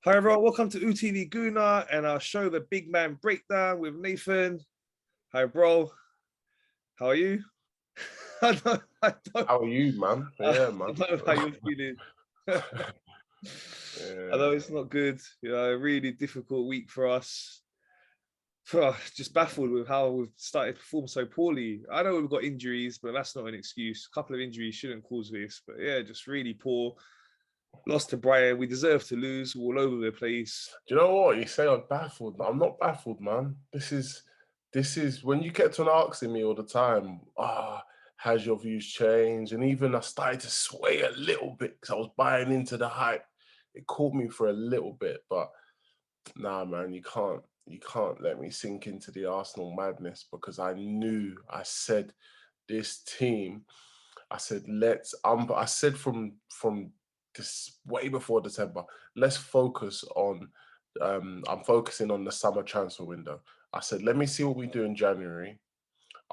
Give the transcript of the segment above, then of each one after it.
Hi everyone, welcome to UTV Guna and our show, The Big Man Breakdown with Nathan. Hi bro, how are you? How are you, man? Yeah, I man. don't know how you're feeling. I know it's not good. A really difficult week for us. Just baffled with how we've started to perform so poorly. I know we've got injuries, but that's not an excuse. A couple of injuries shouldn't cause this, but yeah, just really poor. Lost to Brighton. We deserve to lose. We're all over the place. Do you know what? You say I'm baffled. I'm not baffled, man. This is when you kept on asking me all the time, has your views changed? And even I started to sway a little bit because I was buying into the hype. It caught me for a little bit, but nah, man, you can't let me sink into the Arsenal madness because I said this team, I said from this way before December, let's focus on I'm focusing on the summer transfer window. I said, let me see what we do in January.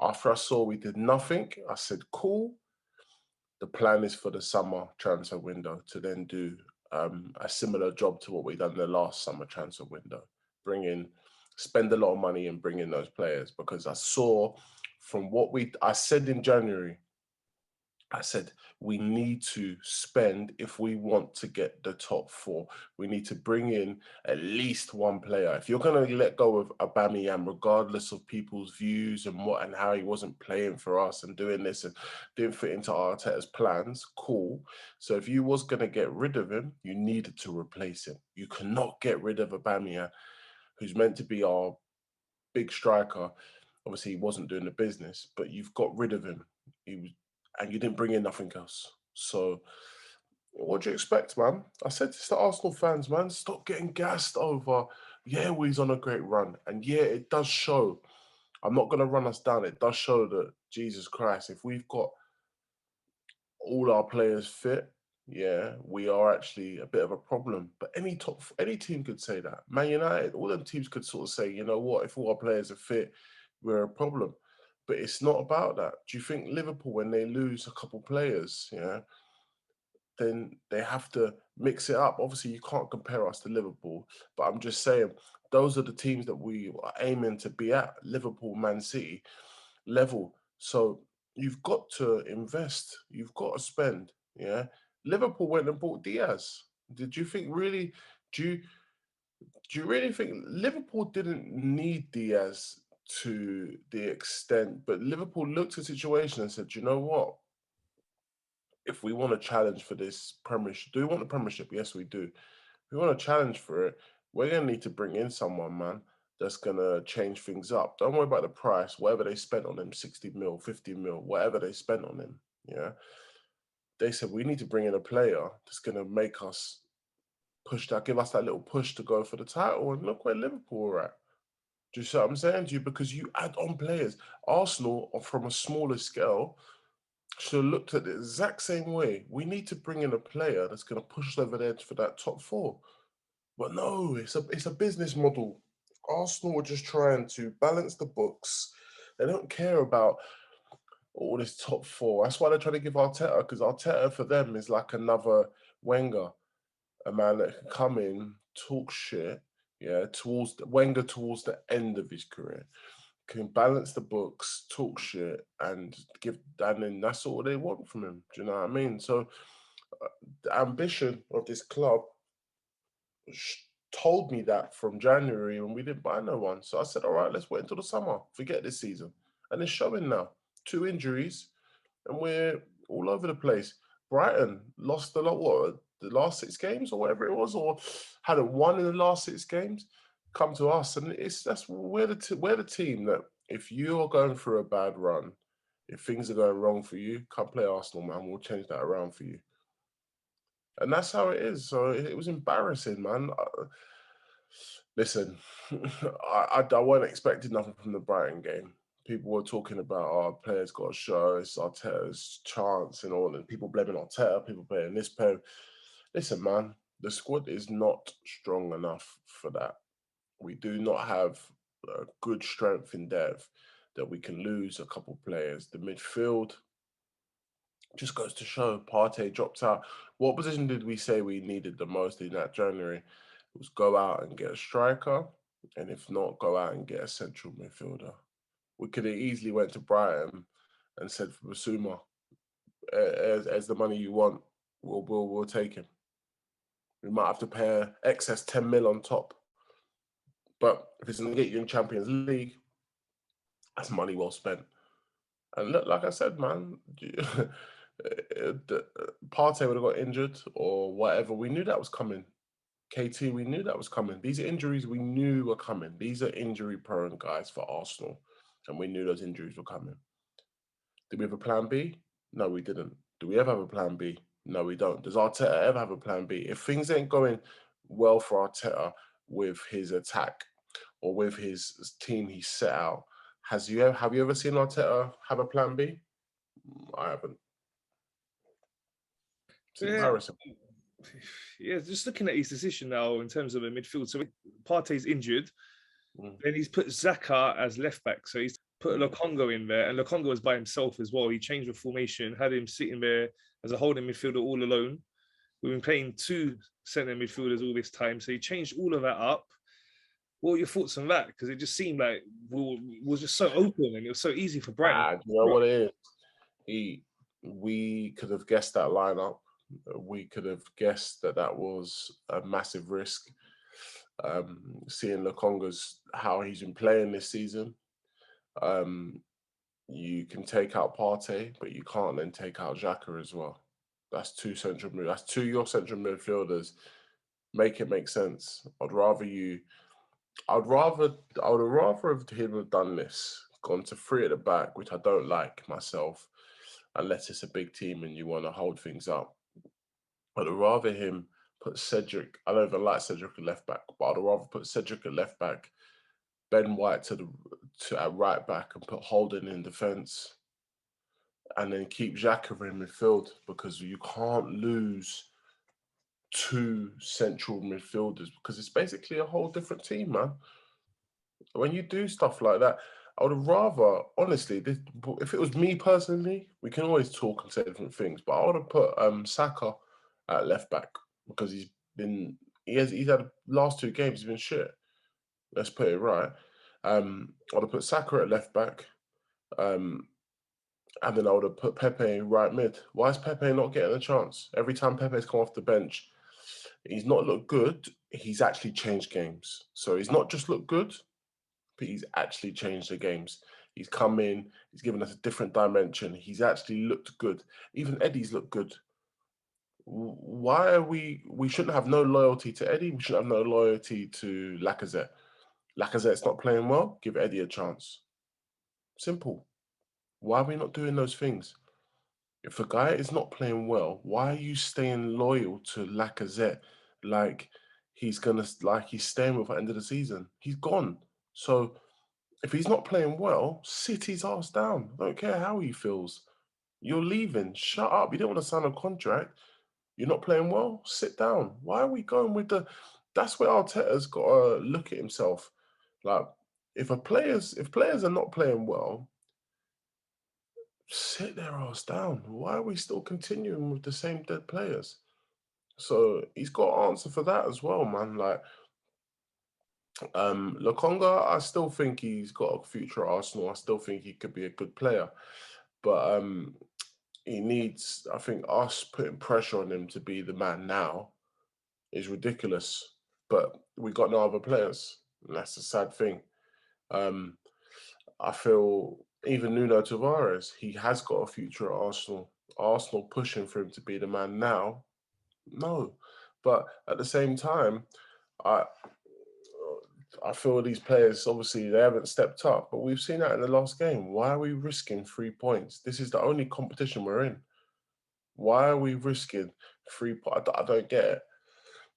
After I saw we did nothing, I said, cool. The plan is for the summer transfer window to then do a similar job to what we done the last summer transfer window. Spend a lot of money and bring in those players because I saw from I said in January, I said, we need to spend if we want to get the top four. We need to bring in at least one player. If you're going to let go of Aubameyang, regardless of people's views and how he wasn't playing for us and doing this and didn't fit into Arteta's plans, cool. So if you was going to get rid of him, you needed to replace him. You cannot get rid of Aubameyang, who's meant to be our big striker. Obviously, he wasn't doing the business, but you've got rid of him. And you didn't bring in nothing else. So, what do you expect, man? I said this to Arsenal fans, man. Stop getting gassed over. Yeah, he's on a great run, and yeah, it does show. I'm not going to run us down. It does show that Jesus Christ, if we've got all our players fit, yeah, we are actually a bit of a problem. But any team could say that. Man United, all them teams could sort of say, you know what, if all our players are fit, we're a problem. But it's not about that. Do you think Liverpool, when they lose a couple players, yeah, then they have to mix it up? Obviously, you can't compare us to Liverpool, but I'm just saying those are the teams that we are aiming to be at, Liverpool, Man City level. So you've got to invest. You've got to spend. Yeah. Liverpool went and bought Diaz. Did you think really? Do you do you really think Liverpool didn't need Diaz to the extent? But Liverpool looked at the situation and said, you know what? If we want to challenge for this Premiership, do we want the Premiership? Yes, we do. If we want to challenge for it, we're going to need to bring in someone, man, that's going to change things up. Don't worry about the price, whatever they spent on him, 60 mil, 50 mil, whatever they spent on him. Yeah. They said, we need to bring in a player that's going to make us give us that little push to go for the title. And look where Liverpool are at. Do you see what I'm saying to you? Because you add on players. Arsenal, from a smaller scale, should have looked at it the exact same way. We need to bring in a player that's going to push us over the edge for that top four. But no, it's a business model. Arsenal are just trying to balance the books. They don't care about all this top four. That's why they're trying to give Arteta, because Arteta for them is like another Wenger, a man that can come in, talk shit, yeah, Wenger towards the end of his career, can balance the books, talk shit, and then that's all they want from him. Do you know what I mean? So the ambition of this club told me that from January when we didn't buy no one. So I said, all right, let's wait until the summer. Forget this season. And it's showing now. 2 injuries, and we're all over the place. Brighton lost a lot, the last 6 games or whatever it was, or hadn't won in the last 6 games. Come to us, and we're the team that if you're going through a bad run, if things are going wrong for you, come play Arsenal, man. We'll change that around for you. And that's how it is. So it was embarrassing, man. Listen, I wasn't expecting nothing from the Brighton game. People were talking about our players got to show, it's Arteta's chance and all, and people blaming Arteta, people playing this player. Listen, man, the squad is not strong enough for that. We do not have good strength in depth that we can lose a couple players. The midfield just goes to show Partey dropped out. What position did we say we needed the most in that January? was go out and get a striker, and if not, go out and get a central midfielder. We could have easily went to Brighton and said for Basuma, as the money you want, we'll take him. We might have to pay excess 10 mil on top. But if it's going to get you in Champions League, that's money well spent. And look, like I said, man, Partey would have got injured or whatever. We knew that was coming. KT, we knew that was coming. These are injuries we knew were coming. These are injury-prone guys for Arsenal, and we knew those injuries were coming. Did we have a plan B? No, we didn't. Do we ever have a plan B? No, we don't. Does Arteta ever have a plan B? If things ain't going well for Arteta with his attack or with his team he set out, have you ever seen Arteta have a plan B? I haven't. It's embarrassing. Yeah, just looking at his decision now in terms of the midfield. So Partey's injured. Then he's put Xhaka as left back. So he's put Lokonga in there, and Lokonga was by himself as well. He changed the formation, had him sitting there as a holding midfielder all alone. We've been playing 2 centre midfielders all this time. So he changed all of that up. What were your thoughts on that? Because it just seemed like we were just so open and it was so easy for Brighton. You know what it is? We could have guessed that lineup. We could have guessed that was a massive risk. Seeing Lokonga's how he's been playing this season, you can take out Partey, but you can't then take out Xhaka as well. That's 2 central mid. That's 2 your central midfielders. Make it make sense. I would have rather him have done this, gone to 3 at the back, which I don't like myself, unless it's a big team and you want to hold things up. I'd rather him put Cedric. I don't even like Cedric at left back, but I'd rather put Cedric at left back, Ben White at right back, and put Holden in defence, and then keep Xhaka in midfield, because you can't lose 2 central midfielders because it's basically a whole different team, man. When you do stuff like that, I would have rather, honestly, if it was me personally, we can always talk and say different things, but I would have put Saka at left back, because he's had the last 2 games, he's been shit. Let's put it right. I would have put Saka at left back, and then I would have put Pepe right mid. Why is Pepe not getting a chance? Every time Pepe's come off the bench, he's not looked good. He's actually changed games. So he's not just looked good, but he's actually changed the games. He's come in, he's given us a different dimension. He's actually looked good. Even Eddie's looked good. Why are we shouldn't have no loyalty to Eddie. We shouldn't have no loyalty to Lacazette. Lacazette's not playing well. Give Eddie a chance. Simple. Why are we not doing those things? If a guy is not playing well, why are you staying loyal to Lacazette like he's staying with at the end of the season? He's gone. So if he's not playing well, sit his ass down. I don't care how he feels. You're leaving. Shut up. You don't want to sign a contract. You're not playing well? Sit down. Why are we going with that's where Arteta's got to look at himself. Like, if players are not playing well, sit their ass down. Why are we still continuing with the same dead players? So he's got an answer for that as well, man. Like, Lokonga, I still think he's got a future at Arsenal. I still think he could be a good player. But he needs, I think, us putting pressure on him to be the man now is ridiculous. But we got no other players. And that's the sad thing. I feel even Nuno Tavares, he has got a future at Arsenal. Arsenal pushing for him to be the man now? No. But at the same time, I feel these players, obviously, they haven't stepped up, but we've seen that in the last game. Why are we risking 3 points? This is the only competition we're in. Why are we risking 3 points? I don't get it.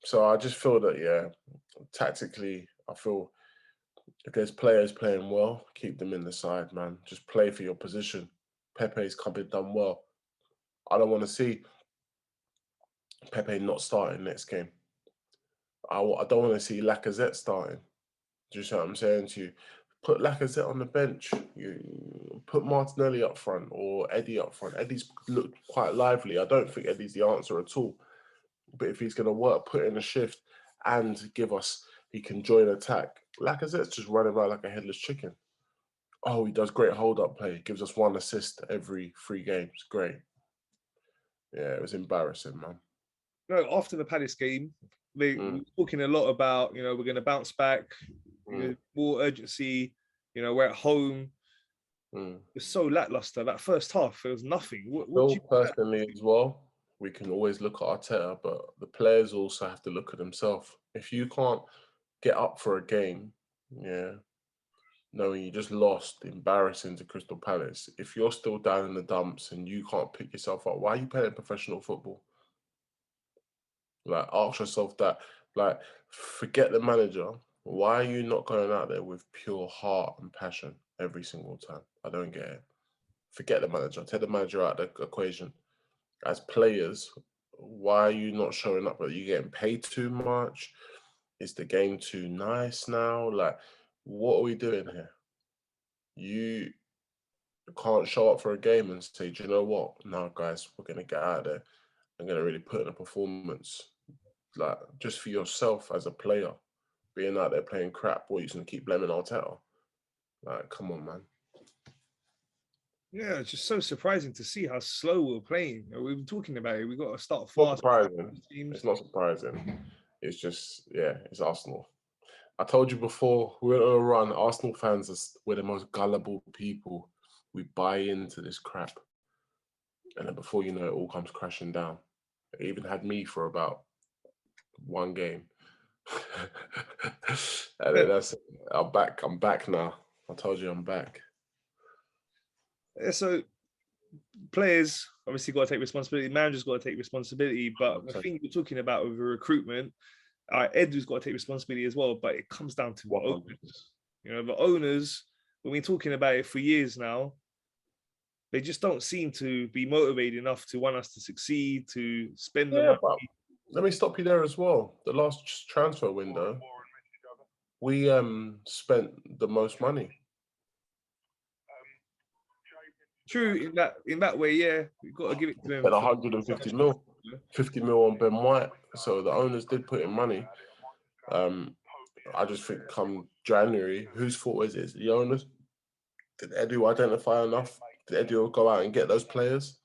So I just feel that, yeah, tactically, I feel if there's players playing well, keep them in the side, man. Just play for your position. Pepe's done well. I don't want to see Pepe not starting next game. I don't want to see Lacazette starting. Do you see what I'm saying to you? Put Lacazette on the bench. You put Martinelli up front or Eddie up front. Eddie's looked quite lively. I don't think Eddie's the answer at all. But if he's going to work, put in a shift and he can join attack. Lacazette's just running around like a headless chicken. Oh, he does great hold-up play. Gives us 1 assist every 3 games. Great. Yeah, it was embarrassing, man. No, after the Palace game, we were talking a lot about, we're going to bounce back, more urgency, we're at home. It's so lackluster. That first half, there was nothing. What personally as well, we can always look at Arteta, but the players also have to look at themselves. If you can't get up for a game, knowing you just lost, embarrassing to Crystal Palace, if you're still down in the dumps and you can't pick yourself up, why are you playing professional football? Like, ask yourself that. Like, forget the manager. Why are you not going out there with pure heart and passion every single time? I don't get it. Forget the manager. Take the manager out of the equation. As players, why are you not showing up? Are you getting paid too much? Is the game too nice now? Like, what are we doing here? You can't show up for a game and say, do you know what? No, guys, we're going to get out of there. I'm going to really put in a performance. Like, just for yourself as a player, being out there playing crap, or you can keep blaming Arteta. Like, come on, man. Yeah, it's just so surprising to see how slow we're playing. We were talking about it. We got to start Not fast. surprising. It's not surprising. It's just, it's Arsenal. I told you before, we're on a run. Arsenal fans we're the most gullible people. We buy into this crap. And then before you know it, all comes crashing down. It even had me for about 1 game. And then I'm back now. I told you I'm back. Yeah, so players obviously got to take responsibility. Managers got to take responsibility. But the thing you're talking about with the recruitment, Edu's got to take responsibility as well. But it comes down to the owners. The owners, we've been talking about it for years now. They just don't seem to be motivated enough to want us to succeed, to spend the money. But let me stop you there as well. The last transfer window, we spent the most money. True, in that way, yeah. We've got to give it to them. Spent 150 mil, 50 mil on Ben White. So the owners did put in money. I just think come January, whose fault is it? The owners? Did Edu identify enough? Did Edu go out and get those players?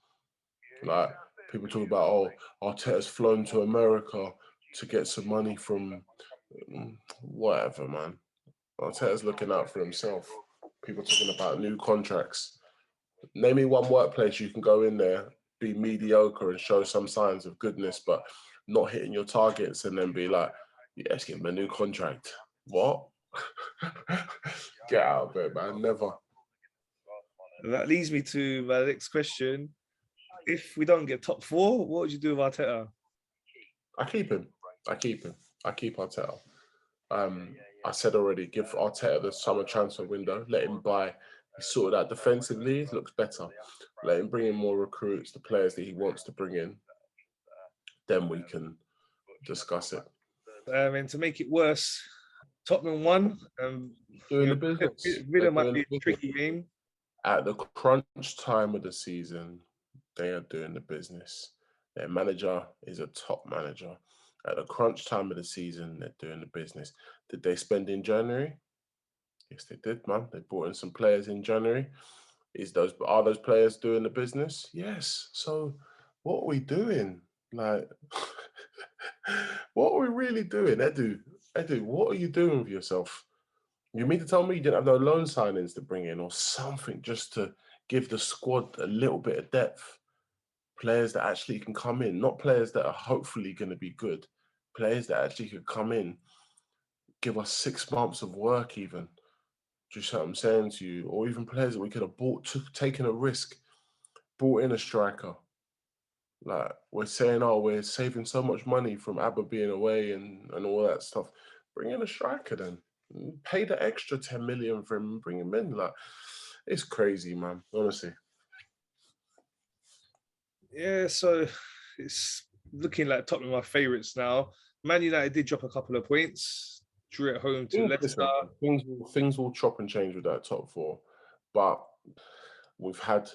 Like, people talk about, Arteta's flown to America to get some money from whatever, man. Arteta's looking out for himself. People talking about new contracts. Name me one workplace you can go in there, be mediocre and show some signs of goodness, but not hitting your targets and then be like, yes, give him a new contract. What? Get out of it, man. Never. That leads me to my next question. If we don't get top 4, what would you do with Arteta? I keep him. I keep Arteta. I said already, give Arteta the summer transfer window. Let him buy. He sorted out defensively. It looks better. Let him bring in more recruits, the players that he wants to bring in. Then we can discuss it. And to make it worse, Tottenham won. Doing the business. Villa might be a tricky game. At the crunch time of the season, they are doing the business. Their manager is a top manager. At the crunch time of the season, they're doing the business. Did they spend in January? Yes, they did, man. They brought in some players in January. Are those players doing the business? Yes. So what are we doing? Like, what are we really doing? Edu, what are you doing with yourself? You mean to tell me you didn't have no loan signings to bring in or something just to give the squad a little bit of depth? Players that actually can come in, not players that are hopefully going to be good. Players that actually could come in, give us 6 months of work even. Do you see what I'm saying to you? Or even players that we could have taken a risk, brought in a striker. Like, we're saying, we're saving so much money from Abba being away and all that stuff. Bring in a striker then. Pay the extra 10 million for him and bring him in. Like, it's crazy, man, honestly. Yeah, so it's looking like Tottenham are favourites now. Man United did drop a couple of points, drew at home to Leicester. Things will chop and change with that top 4, but we've had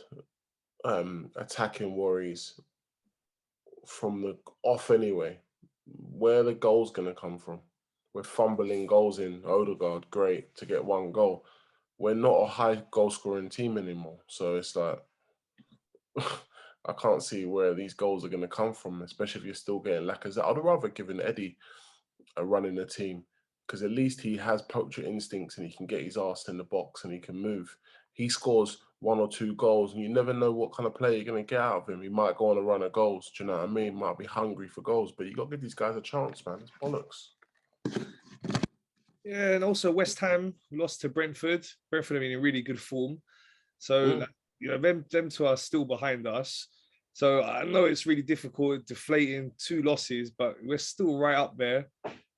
attacking worries from the off anyway. where are the goals going to come from? We're fumbling goals in Odegaard, great, to get one goal. We're not a high goal scoring team anymore. So it's like, I can't see where these goals are going to come from, especially if you're still getting Lacazette. I'd rather given Eddie a run in the team because at least he has poacher instincts and he can get his arse in the box and he can move. He scores 1 or 2 goals and you never know what kind of player you're going to get out of him. He might go on a run of goals, do you know what I mean? Might be hungry for goals, but you got to give these guys a chance, man. It's bollocks. Yeah, and also West Ham lost to Brentford. Brentford are in a really good form. So, them two are still behind us. So I know it's really difficult deflating 2 losses, but we're still right up there.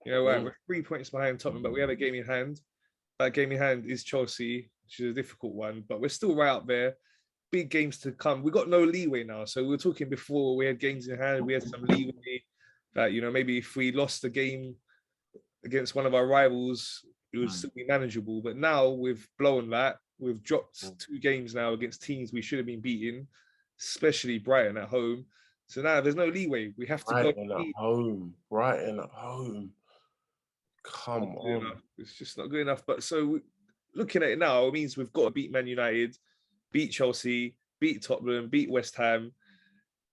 We're 3 points behind Tottenham, but we have a game in hand. That game in hand is Chelsea, which is a difficult one, but we're still right up there. Big games to come. We got no leeway now. So we were talking before, we had games in hand, we had some leeway that, maybe if we lost the game against one of our rivals, it would still be manageable. But now we've blown that. We've dropped 2 games now against teams we should have been beating, especially Brighton at home. So now there's no leeway. We have to Brighton go. at home. Brighton at home. Come on. It's just not good enough. But so looking at it now, it means we've got to beat Man United, beat Chelsea, beat Tottenham, beat West Ham.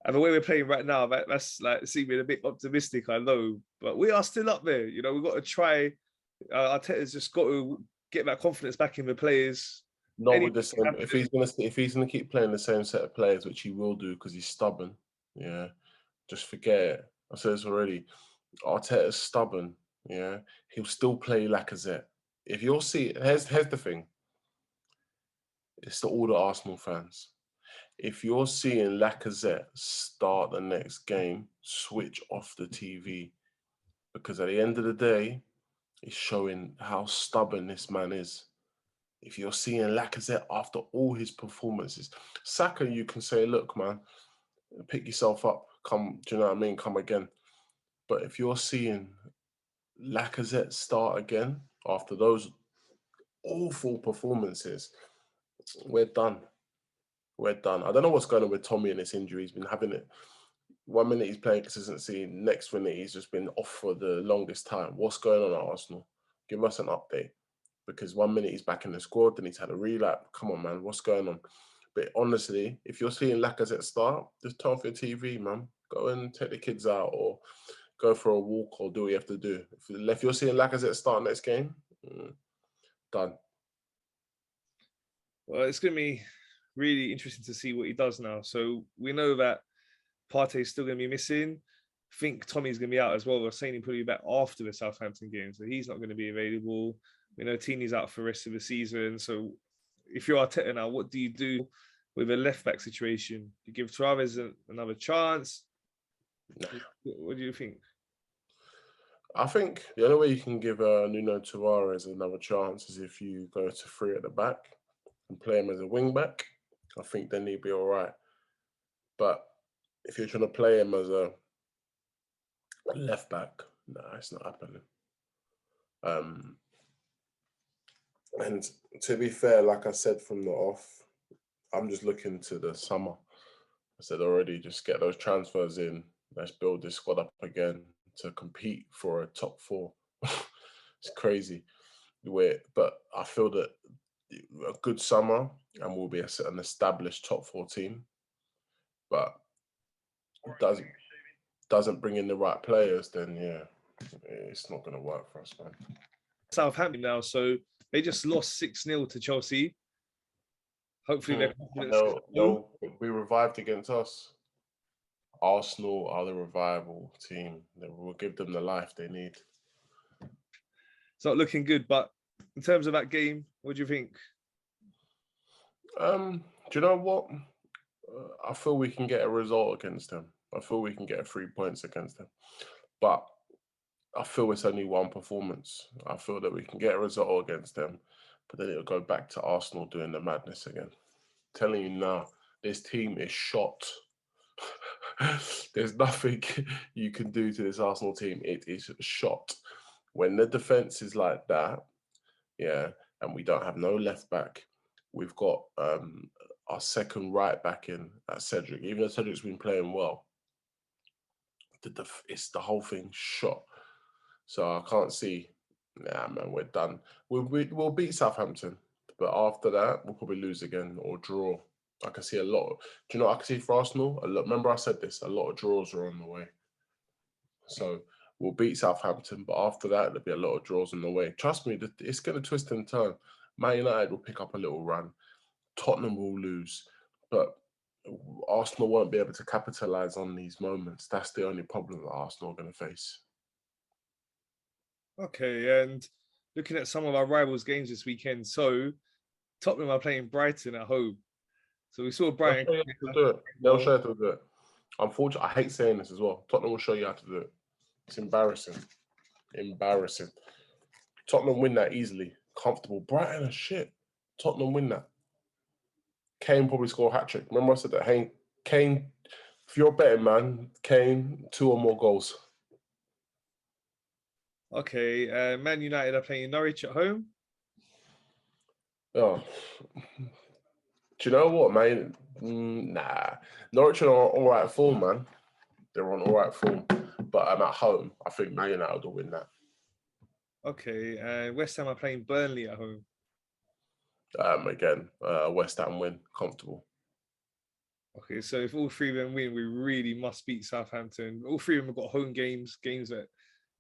And the way we're playing right now, that's like seeming a bit optimistic, I know, but we are still up there. We've got to try. Arteta's just got to get that confidence back in the players. Not with the same. If he's gonna keep playing the same set of players, which he will do because he's stubborn, yeah, just forget it. I said this already. Arteta's stubborn, yeah. He'll still play Lacazette. If you'll see, here's the thing. It's to all the Arsenal fans. If you're seeing Lacazette start the next game, switch off the TV because at the end of the day, it's showing how stubborn this man is. If you're seeing Lacazette after all his performances, Saka, you can say, look, man, pick yourself up. Come, do you know what I mean? Come again. But if you're seeing Lacazette start again after those awful performances, we're done. We're done. I don't know what's going on with Tommy and his injury. He's been having it. 1 minute he's playing consistency, next minute he's just been off for the longest time. What's going on at Arsenal? Give us an update. Because 1 minute he's back in the squad, then he's had a relapse. Come on, man, what's going on? But honestly, if you're seeing Lacazette start, just turn off your TV, man. Go and take the kids out or go for a walk or do what you have to do. If you're seeing Lacazette start next game, done. Well, it's going to be really interesting to see what he does now. So we know that Partey is still going to be missing. I think Tommy's going to be out as well. We're saying he'll probably be back after the Southampton game, so he's not going to be available. We know Tini's out for the rest of the season. So if you're Arteta now, what do you do with a left-back situation? You give Travis another chance? No. What do you think? I think the only way you can give Nuno Tavares another chance is if you go to 3 at the back and play him as a wing-back. I think then he'd be all right. But if you're trying to play him as a left-back, no, it's not happening. And to be fair, like I said from the off, I'm just looking to the summer. I said already, just get those transfers in. Let's build this squad up again to compete for a top 4. It's crazy. But I feel that a good summer and we'll be an established top 4 team. But it doesn't bring in the right players, then yeah, it's not going to work for us, man. Southampton now, so they just lost 6-0 to Chelsea. Hopefully their confidence they'll be revived against us. Arsenal are the revival team. We'll give them the life they need. It's not looking good, but in terms of that game, what do you think? Do you know what? I feel we can get a result against them. I feel we can get 3 points against them. But I feel it's only one performance. I feel that we can get a result against them, but then it'll go back to Arsenal doing the madness again. I'm telling you now, this team is shot. There's nothing you can do to this Arsenal team. It is shot. When the defense is like that, yeah, and we don't have no left back, we've got our second right back in at Cedric. Even though Cedric's been playing well, it's the whole thing shot. So I can't see. Nah, man, we're done. We'll beat Southampton, but after that, we'll probably lose again or draw. I can see a lot. Do you know what I can see for Arsenal? A lot. Remember I said this. A lot of draws are on the way. So we'll beat Southampton, but after that, there'll be a lot of draws on the way. Trust me, it's going to twist and turn. Man United will pick up a little run. Tottenham will lose, but Arsenal won't be able to capitalise on these moments. That's the only problem that Arsenal are going to face. Okay, and looking at some of our rivals' games this weekend, so Tottenham are playing Brighton at home. So we saw Brighton. They'll show you how to do it. They'll show you how to do it. Unfortunately, I hate saying this as well. Tottenham will show you how to do it. It's embarrassing. Embarrassing. Tottenham win that easily. Comfortable. Brighton are shit. Tottenham win that. Kane probably score a hat-trick. Remember I said that? Kane, if you're a betting man, Kane, 2 or more goals. Okay, Man United are playing Norwich at home. Oh, do you know what, man? Nah. Norwich are on all right form, man. They're on all right form. But I'm at home. I think Man United will win that. Okay, West Ham are playing Burnley at home. Again, West Ham win. Comfortable. Okay, so if all 3 of them win, we really must beat Southampton. All 3 of them have got home games that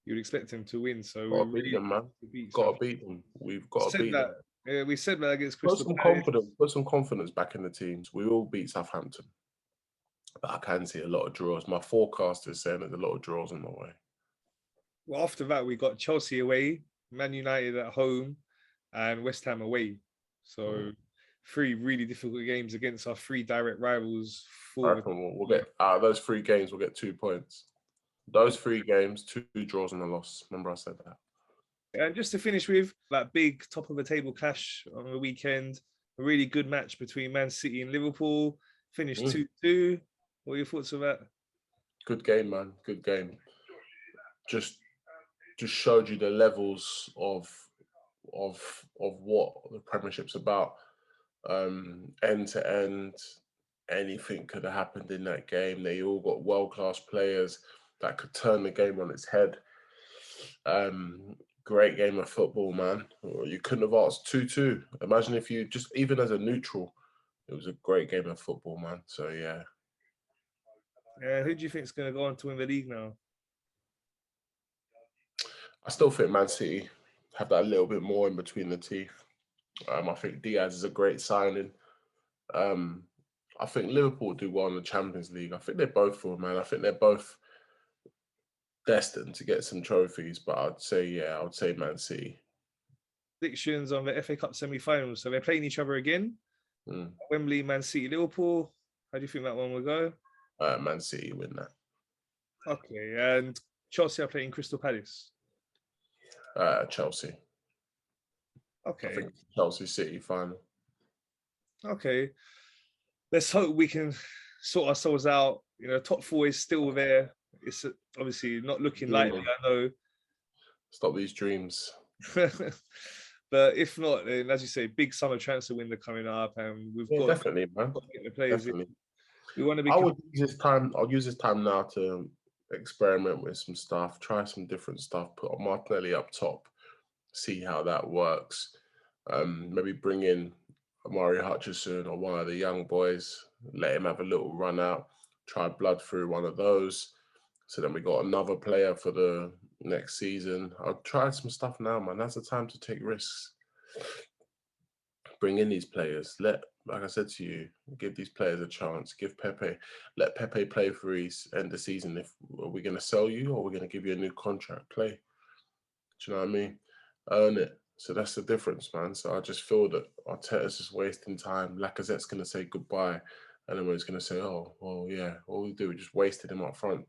you'd expect them to win. So Gotta beat them, man. Gotta beat them. We've got to beat them. Yeah, we said that against Crystal Palace. Put some confidence back in the teams. We will beat Southampton. But I can see a lot of draws. My forecast is saying there's a lot of draws on the way. Well, after that, we got Chelsea away, Man United at home, and West Ham away. So 3 really difficult games against our 3 direct rivals. I reckon we'll get out of those 3 games, we'll get 2 points. Those 3 games, 2 draws and a loss. Remember I said that. And just to finish with that big top of the table clash on the weekend, a really good match between Man City and Liverpool. Finished 2-2. What are your thoughts of that? Good game, man. Good game. Just showed you the levels of what the Premiership's about. End to end, anything could have happened in that game. They all got world-class players that could turn the game on its head. Great game of football, man. You couldn't have asked 2-2. Imagine if you just, even as a neutral, it was a great game of football, man. So, yeah. Who do you think is going to go on to win the league now? I still think Man City have that little bit more in between the teeth. I think Diaz is a great signing. I think Liverpool do well in the Champions League. I think they're both for, man. I think they're both destined to get some trophies, but I would say Man City. Predictions on the FA Cup semi-finals. So they're playing each other again. Wembley, Man City, Liverpool. How do you think that one will go? Man City win that. Okay, and Chelsea are playing Crystal Palace. Chelsea. Okay. I think Chelsea City final. Okay. Let's hope we can sort ourselves out. You know, top 4 is still there. It's obviously not looking likely, I know. Stop these dreams. But if not, then as you say, big summer transfer window coming up, and we've got definitely, man. to get the players in. We want to be. I'll use this time now to experiment with some stuff, try some different stuff. Put Martinelli up top, see how that works. Maybe bring in Amari Hutchison or one of the young boys, let him have a little run out, try blood through one of those. So then we got another player for the next season. I'll try some stuff now, man. That's the time to take risks. Bring in these players. Like I said to you, give these players a chance. Let Pepe play for his end of the season. If are we going to sell you or we're going to give you a new contract? Play. Do you know what I mean? Earn it. So that's the difference, man. So I just feel that Arteta's just wasting time. Lacazette's going to say goodbye. And everyone's going to say, oh, well, yeah, all we do, we just wasted him up front,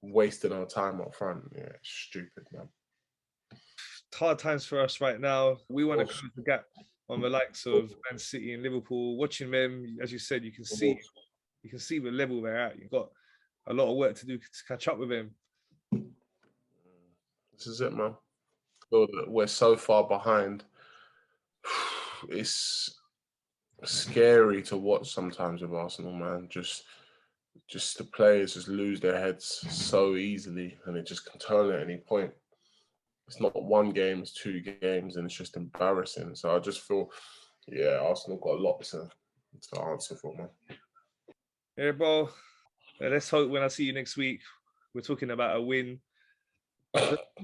wasting our time up front. Yeah, it's stupid, man. Hard times for us right now. We want to close the gap on the likes of Man City and Liverpool. Watching them, as you said, you can see the level they're at. You've got a lot of work to do to catch up with them. This is it, man. We're so far behind. It's scary to watch sometimes with Arsenal, man. Just just the players just lose their heads so easily, and it just can turn at any point. It's not one game, it's 2 games, and it's just embarrassing. So I just feel, Arsenal got a lot to answer for, man. Yeah, bro. Let's hope when I see you next week, we're talking about a win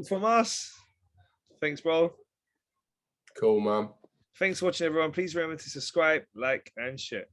from us. Thanks, bro. Cool, man. Thanks for watching, everyone. Please remember to subscribe, like, and share.